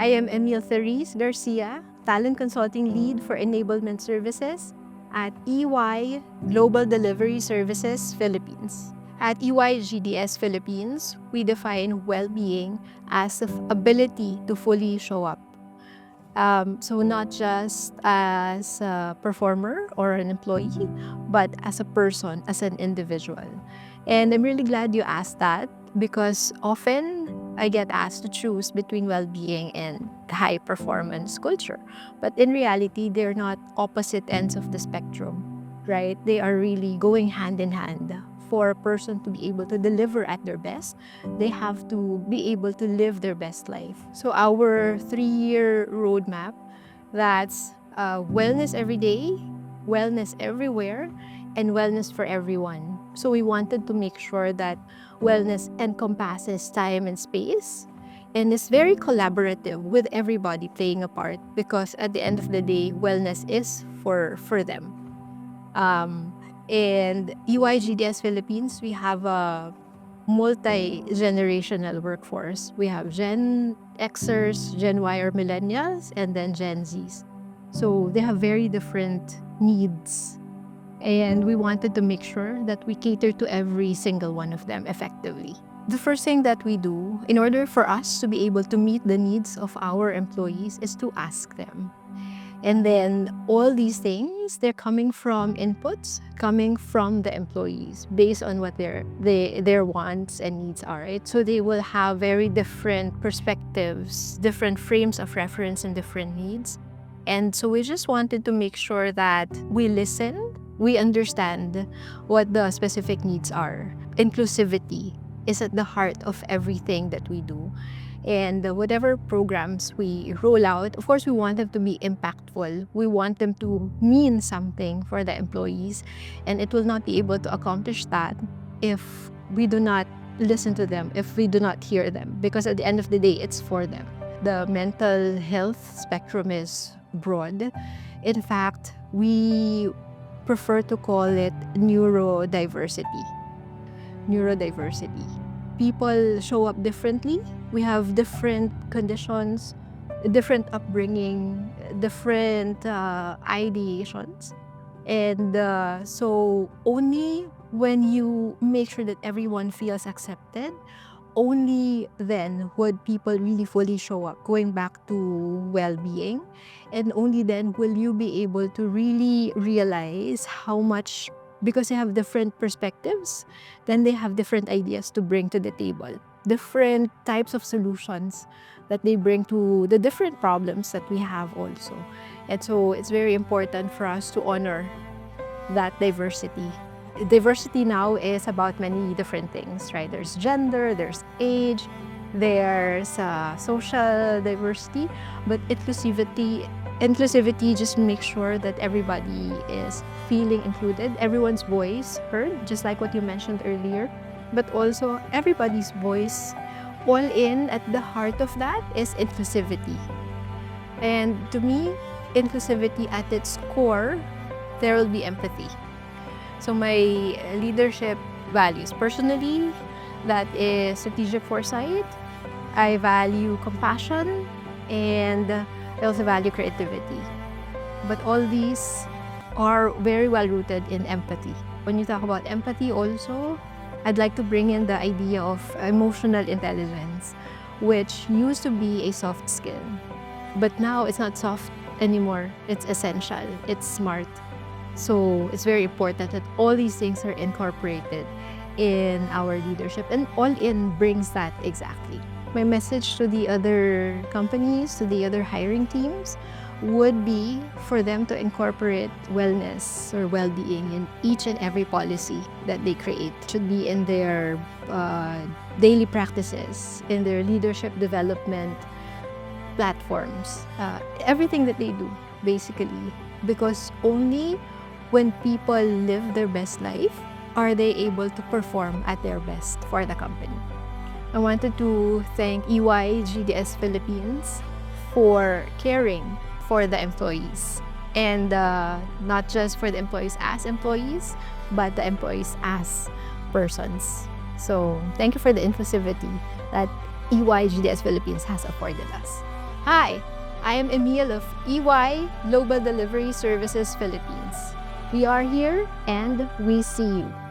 I am Emile Garcia, Talent Consulting Lead for Enablement Services at EY Global Delivery Services Philippines. At EY GDS Philippines, we define well-being as the ability to fully show up. So not just as a performer or an employee, but as a person, as an individual. And I'm really glad you asked that because often I get asked to choose between well-being and high performance culture. But in reality, they're not opposite ends of the spectrum, right? They are really going hand in hand. For a person to be able to deliver at their best, they have to be able to live their best life. So our 3-year roadmap, that's wellness every day, wellness everywhere, and wellness for everyone. So we wanted to make sure that wellness encompasses time and space, and is very collaborative with everybody playing a part, because at the end of the day, wellness is for them. And EYGDS Philippines, we have a multi-generational workforce. We have Gen Xers, Gen Y or Millennials, and then Gen Zs. So they have very different needs. And we wanted to make sure that we cater to every single one of them effectively. The first thing that we do, in order for us to be able to meet the needs of our employees, is to ask them. And then all these things, they're coming from inputs, coming from the employees based on what their wants and needs are, right? So they will have very different perspectives, different frames of reference and different needs. And so we just wanted to make sure that we listen, we understand what the specific needs are. Inclusivity is at the heart of everything that we do. And whatever programs we roll out, of course, we want them to be impactful. We want them to mean something for the employees. And it will not be able to accomplish that if we do not listen to them, if we do not hear them. Because at the end of the day, it's for them. The mental health spectrum is broad. In fact, we prefer to call it neurodiversity. People show up differently. We have different conditions, different upbringing, different ideations. And so only when you make sure that everyone feels accepted, only then would people really fully show up, going back to well-being. And only then will you be able to really realize how much, because they have different perspectives, then they have different ideas to bring to the table, different types of solutions that they bring to the different problems that we have also. And so it's very important for us to honor that diversity. Diversity now is about many different things, right? There's gender, there's age, there's social diversity, but inclusivity just makes sure that everybody is feeling included, everyone's voice heard, just like what you mentioned earlier, but also everybody's voice. All in at the heart of that is inclusivity. And to me, inclusivity at its core, there will be empathy. So my leadership values, personally, that is strategic foresight. I value compassion, and I also value creativity. But all these are very well rooted in empathy. When you talk about empathy also, I'd like to bring in the idea of emotional intelligence, which used to be a soft skill. But now it's not soft anymore. It's essential. It's smart. So it's very important that all these things are incorporated in our leadership, and All In brings that exactly. My message to the other companies, to the other hiring teams, would be for them to incorporate wellness or well-being in each and every policy that they create. It should be in their daily practices, in their leadership development platforms, everything that they do, basically. Because only when people live their best life are they able to perform at their best for the company. I wanted to thank EY GDS Philippines for caring for the employees, and not just for the employees as employees, but the employees as persons. So thank you for the inclusivity that EY GDS Philippines has afforded us. Hi, I am Emile of EY Global Delivery Services Philippines. We are here and we see you.